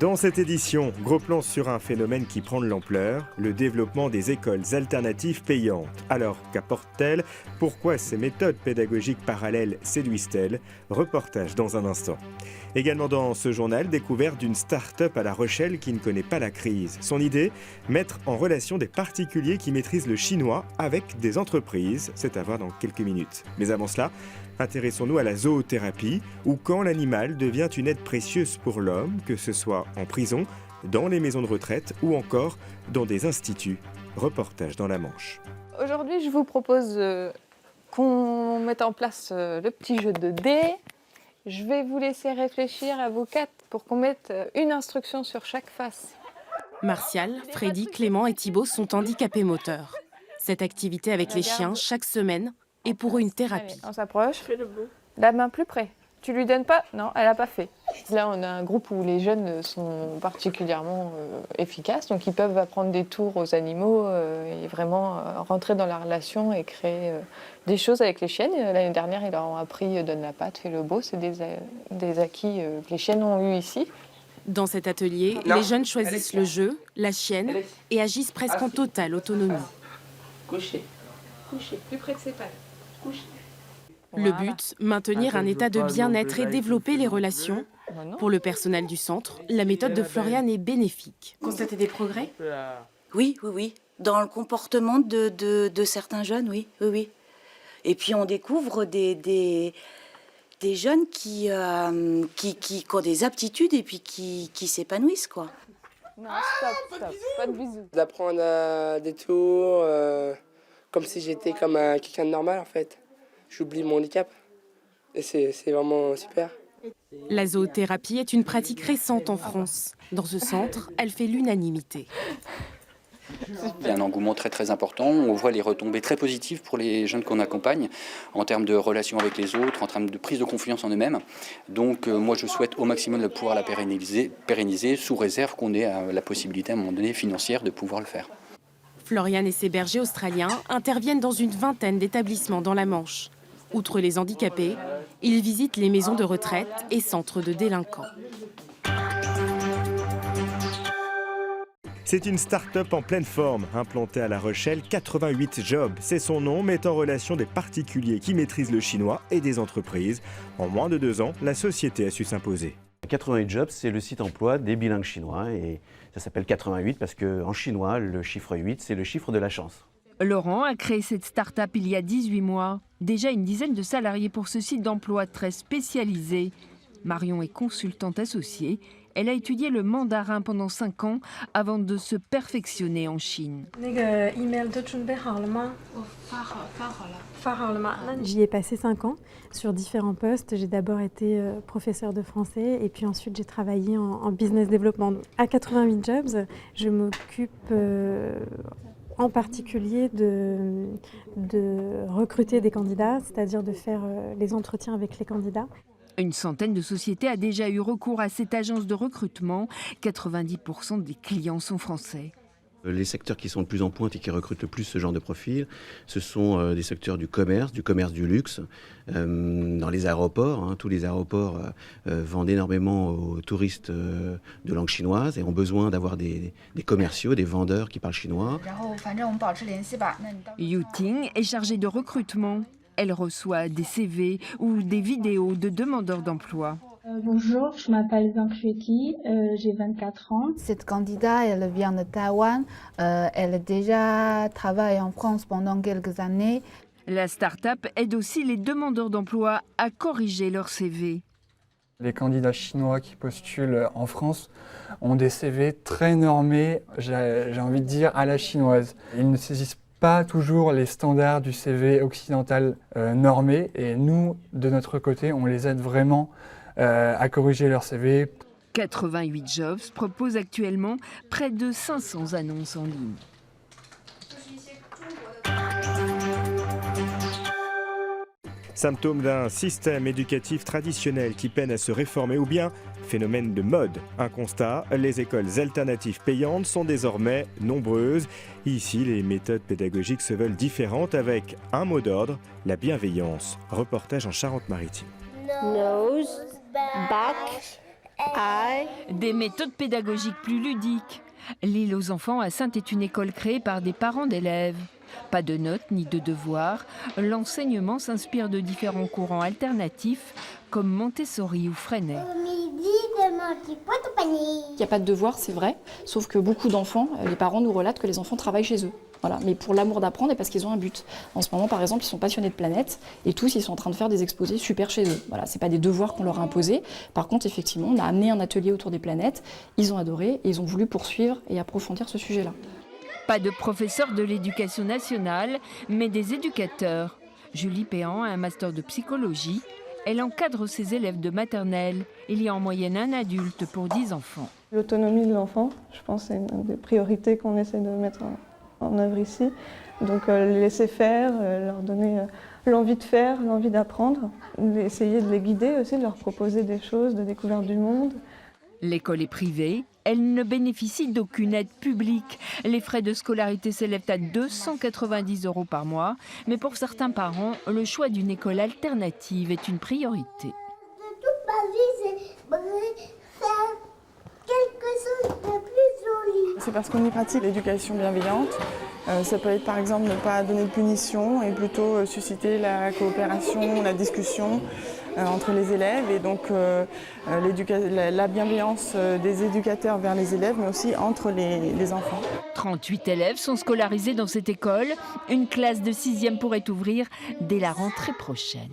Dans cette édition, gros plan sur un phénomène qui prend de l'ampleur, le développement des écoles alternatives payantes. Alors, qu'apportent-elles? Pourquoi ces méthodes pédagogiques parallèles séduisent-elles? Reportage dans un instant. Également dans ce journal, découverte d'une start-up à La Rochelle qui ne connaît pas la crise. Son idée, mettre en relation des particuliers qui maîtrisent le chinois avec des entreprises. C'est à voir dans quelques minutes. Mais avant cela, intéressons-nous à la zoothérapie, ou quand l'animal devient une aide précieuse pour l'homme, que ce soit en prison, dans les maisons de retraite ou encore dans des instituts. Reportage dans la Manche. Aujourd'hui, je vous propose qu'on mette en place le petit jeu de dés. Je vais vous laisser réfléchir à vous quatre pour qu'on mette une instruction sur chaque face. Martial, Freddy, Clément et Thibaut sont handicapés moteurs. Cette activité avec les chiens chaque semaine est pour eux une thérapie. Allez, on s'approche. La main plus près. Tu lui donnes pas? Non, elle n'a pas fait. Là, on a un groupe où les jeunes sont particulièrement efficaces, donc ils peuvent apprendre des tours aux animaux et vraiment rentrer dans la relation et créer des choses avec les chiennes. L'année dernière, ils leur ont appris donne la patte, fais le beau. C'est des acquis que les chiennes ont eu ici. Dans cet atelier, les jeunes choisissent le jeu, la chienne et agissent presque en totale autonomie. Coucher. Coucher, plus près de ses pattes. Coucher. Le but, maintenir un état de bien-être et développer les relations. Pour le personnel du centre, la méthode de Floriane est bénéfique. Constatez des progrès? Oui. Dans le comportement de certains jeunes, oui. Et puis on découvre des jeunes qui ont des aptitudes et puis qui s'épanouissent, quoi. Non, stop, pas de bisous. D'apprendre des tours, comme si j'étais comme quelqu'un de normal en fait. J'oublie mon handicap et c'est vraiment super. La zoothérapie est une pratique récente en France. Dans ce centre, elle fait l'unanimité. Il y a un engouement très important. On voit les retombées très positives pour les jeunes qu'on accompagne en termes de relations avec les autres, en termes de prise de confiance en eux-mêmes. Donc moi je souhaite au maximum de pouvoir la pérenniser sous réserve qu'on ait la possibilité à un moment donné financière de pouvoir le faire. Floriane et ses bergers australiens interviennent dans une vingtaine d'établissements dans la Manche. Outre les handicapés, ils visitent les maisons de retraite et centres de délinquants. C'est une start-up en pleine forme, implantée à La Rochelle, 88 Jobs. C'est son nom, met en relation des particuliers qui maîtrisent le chinois et des entreprises. En moins de 2 ans, la société a su s'imposer. 88 Jobs, c'est le site emploi des bilingues chinois et ça s'appelle 88 parce qu'en chinois, le chiffre 8, c'est le chiffre de la chance. Laurent a créé cette start-up il y a 18 mois. Déjà une dizaine de salariés pour ce site d'emploi très spécialisé. Marion est consultante associée. Elle a étudié le mandarin pendant 5 ans avant de se perfectionner en Chine. J'y ai passé 5 ans sur différents postes. J'ai d'abord été professeur de français et puis ensuite j'ai travaillé en business development. À 88 Jobs, je m'occupe en particulier de recruter des candidats, c'est-à-dire de faire les entretiens avec les candidats. Une centaine de sociétés a déjà eu recours à cette agence de recrutement. 90% des clients sont français. Les secteurs qui sont le plus en pointe et qui recrutent le plus ce genre de profil, ce sont des secteurs du commerce du luxe, dans les aéroports. Tous les aéroports vendent énormément aux touristes de langue chinoise et ont besoin d'avoir des commerciaux, des vendeurs qui parlent chinois. Yu Ting est chargée de recrutement. Elle reçoit des CV ou des vidéos de demandeurs d'emploi. Bonjour, je m'appelle Zhang Xueqi, j'ai 24 ans. Cette candidate, elle vient de Taïwan. Elle a déjà travaillé en France pendant quelques années. La start-up aide aussi les demandeurs d'emploi à corriger leur CV. Les candidats chinois qui postulent en France ont des CV très normés, j'ai envie de dire à la chinoise. Ils ne saisissent pas toujours les standards du CV occidental normé et nous, de notre côté, on les aide vraiment à corriger leur CV. 88 Jobs propose actuellement près de 500 annonces en ligne. Symptôme d'un système éducatif traditionnel qui peine à se réformer ou bien phénomène de mode. Un constat, les écoles alternatives payantes sont désormais nombreuses. Ici, les méthodes pédagogiques se veulent différentes avec un mot d'ordre, la bienveillance. Reportage en Charente-Maritime. Nose, back Des méthodes pédagogiques plus ludiques. L'île aux enfants à Saintes est une école créée par des parents d'élèves. Pas de notes ni de devoirs, l'enseignement s'inspire de différents courants alternatifs comme Montessori ou Freinet. Il n'y a pas de devoirs, c'est vrai, sauf que beaucoup d'enfants, les parents nous relatent que les enfants travaillent chez eux. Voilà, mais pour l'amour d'apprendre et parce qu'ils ont un but. En ce moment, par exemple, ils sont passionnés de planètes et tous, ils sont en train de faire des exposés super chez eux. Voilà, c'est pas des devoirs qu'on leur a imposés. Par contre, effectivement, on a amené un atelier autour des planètes. Ils ont adoré et ils ont voulu poursuivre et approfondir ce sujet-là. Pas de professeurs de l'éducation nationale, mais des éducateurs. Julie Péan a un master de psychologie. Elle encadre ses élèves de maternelle. Il y a en moyenne un adulte pour 10 enfants. L'autonomie de l'enfant, je pense, c'est une des priorités qu'on essaie de mettre en œuvre ici. Donc les laisser faire, leur donner l'envie de faire, l'envie d'apprendre, essayer de les guider aussi, de leur proposer des choses, de découverte du monde. L'école est privée, elle ne bénéficie d'aucune aide publique. Les frais de scolarité s'élèvent à 290 € par mois, mais pour certains parents, le choix d'une école alternative est une priorité. Toute ma vie, c'est faire quelque chose de plus joli. C'est parce qu'on y pratique l'éducation bienveillante. Ça peut être par exemple ne pas donner de punition et plutôt susciter la coopération, la discussion entre les élèves et donc la bienveillance des éducateurs vers les élèves mais aussi entre les enfants. 38 élèves sont scolarisés dans cette école. Une classe de 6e pourrait ouvrir dès la rentrée prochaine.